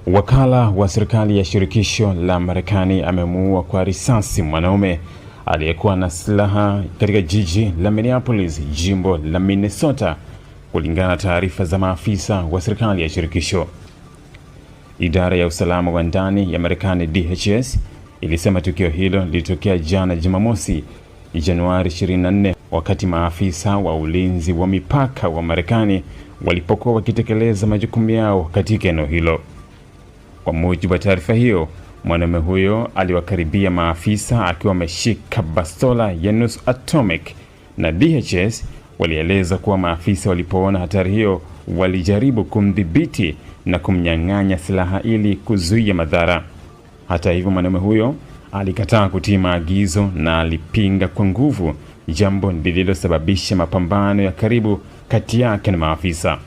Wakala wa serikali ya shirikisho la Marekani amemuua kwa risasi mwanaume aliyekuwa na silaha katika jiji la Minneapolis, jimbo la Minnesota, kulingana na taarifa za maafisa wa serikali ya shirikisho. Idara ya usalama wa ndani ya Marekani DHS ilisema tukio hilo lilitokea jana Jumamosi, Januari 24, wakati maafisa wa ulinzi wa mipaka wa Marekani walipokuwa wakitekeleza majukumu yao katika eneo hilo. Kwa mujibu wa taarifa hiyo, mwanamume huyo aliwakaribia maafisa akiwa ameshika bastola ya nusu atomic, na DHS walieleza kuwa maafisa walipoona hatari hiyo walijaribu kumdhibiti na kumnyang'anya silaha ili kuzuia madhara. Hata hivyo, mwanamume huyo alikataa kutii maagizo na alipinga kwa nguvu, jambo lililosababisha mapambano ya karibu kati yake na maafisa.